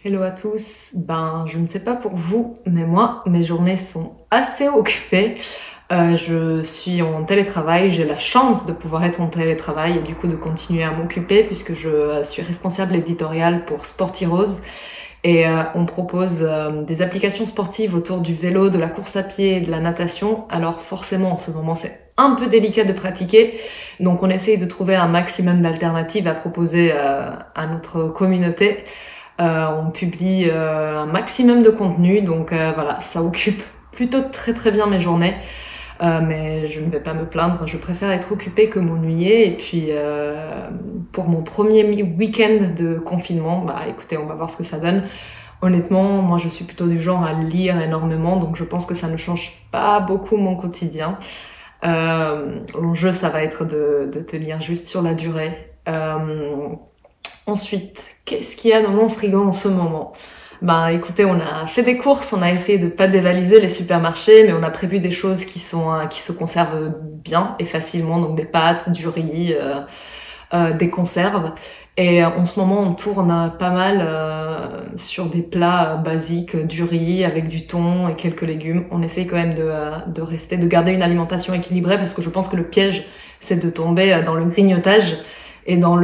Hello à tous, je ne sais pas pour vous, mais moi, mes journées sont assez occupées. Je suis en télétravail, j'ai la chance de pouvoir être en télétravail et du coup de continuer à m'occuper puisque je suis responsable éditoriale pour Sport Heroes et on propose des applications sportives autour du vélo, de la course à pied et de la natation. Alors forcément en ce moment c'est un peu délicat de pratiquer, donc on essaye de trouver un maximum d'alternatives à proposer à notre communauté. On publie un maximum de contenu, donc voilà, ça occupe plutôt très bien mes journées. Mais je ne vais pas me plaindre, je préfère être occupée que m'ennuyer. Et puis pour mon premier week-end de confinement, écoutez, on va voir ce que ça donne. Honnêtement, moi je suis plutôt du genre à lire énormément, donc je pense que ça ne change pas beaucoup mon quotidien. L'enjeu, ça va être de tenir juste sur la durée. Ensuite, qu'est-ce qu'il y a dans mon frigo en ce moment? Écoutez, on a fait des courses, on a essayé de pas dévaliser les supermarchés, mais on a prévu des choses qui se conservent bien et facilement, donc des pâtes, du riz, des conserves. Et en ce moment, on tourne pas mal sur des plats basiques, du riz avec du thon et quelques légumes. On essaye quand même de garder une alimentation équilibrée parce que je pense que le piège, c'est de tomber dans le grignotage. Et dans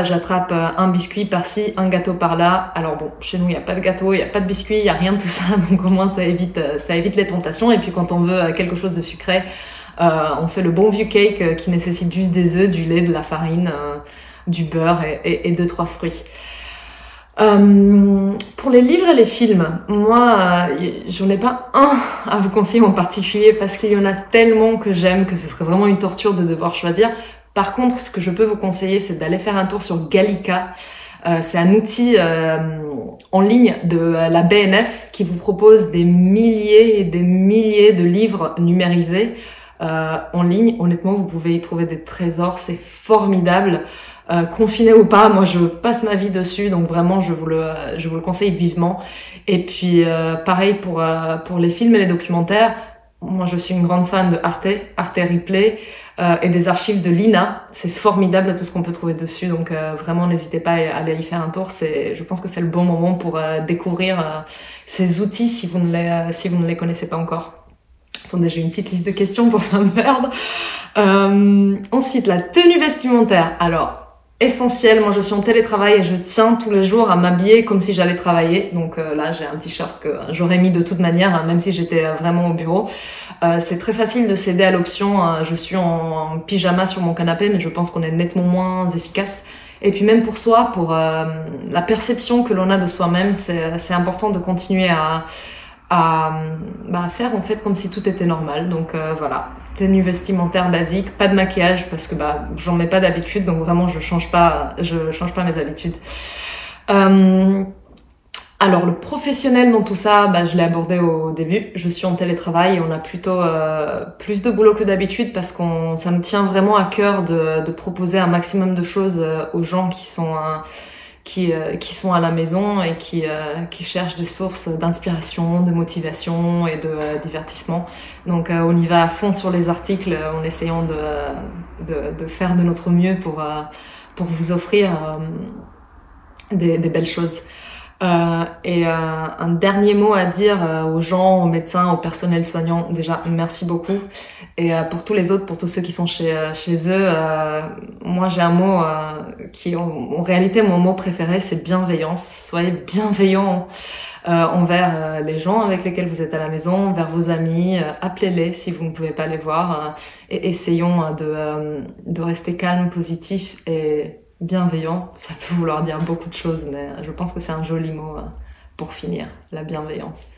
j'attrape un biscuit par-ci, un gâteau par-là. Alors bon, chez nous, il n'y a pas de gâteau, il n'y a pas de biscuit, il n'y a rien de tout ça. Donc au moins, ça évite les tentations. Et puis quand on veut quelque chose de sucré, on fait le bon vieux cake qui nécessite juste des œufs, du lait, de la farine, du beurre et 2-3 fruits. Pour les livres et les films, moi, j'en ai pas un à vous conseiller en particulier parce qu'il y en a tellement que j'aime que ce serait vraiment une torture de devoir choisir. Par contre, ce que je peux vous conseiller, c'est d'aller faire un tour sur Gallica. C'est un outil en ligne de la BNF qui vous propose des milliers et des milliers de livres numérisés en ligne. Honnêtement, vous pouvez y trouver des trésors, c'est formidable. Confiné ou pas, moi je passe ma vie dessus, donc vraiment je vous le conseille vivement. Et puis pareil pour les films et les documentaires. Moi je suis une grande fan de Arte Replay. Et des archives de l'INA, c'est formidable tout ce qu'on peut trouver dessus, donc vraiment n'hésitez pas à aller y faire un tour. Je pense que c'est le bon moment pour découvrir ces outils si vous ne les connaissez pas encore. Attendez, j'ai une petite liste de questions pour pas me perdre. Ensuite, la tenue vestimentaire. Alors, essentiel, moi je suis en télétravail et je tiens tous les jours à m'habiller comme si j'allais travailler. Donc là, j'ai un t-shirt que j'aurais mis de toute manière, même si j'étais vraiment au bureau. C'est très facile de céder à l'option je suis en pyjama sur mon canapé, mais je pense qu'on est nettement moins efficace. Et puis même pour soi, pour la perception que l'on a de soi-même, c'est important de continuer à faire en fait comme si tout était normal. Donc voilà, tenue vestimentaire basique, pas de maquillage parce que j'en mets pas d'habitude, donc vraiment je change pas mes habitudes. Alors le professionnel dans tout ça, je l'ai abordé au début. Je suis en télétravail et on a plutôt plus de boulot que d'habitude parce ça me tient vraiment à cœur de proposer un maximum de choses aux gens qui sont à la maison et qui cherchent des sources d'inspiration, de motivation et de divertissement. Donc on y va à fond sur les articles en essayant de faire de notre mieux pour vous offrir des belles choses. Et un dernier mot à dire aux gens, aux médecins, au personnel soignant. Déjà, merci beaucoup. Et pour tous les autres, pour tous ceux qui sont chez eux, moi j'ai un mot qui, en réalité, mon mot préféré, c'est bienveillance. Soyez bienveillants envers les gens avec lesquels vous êtes à la maison, envers vos amis. Appelez-les si vous ne pouvez pas les voir. Et essayons de rester calme, positif et bienveillant. Ça peut vouloir dire beaucoup de choses, mais je pense que c'est un joli mot pour finir, la bienveillance.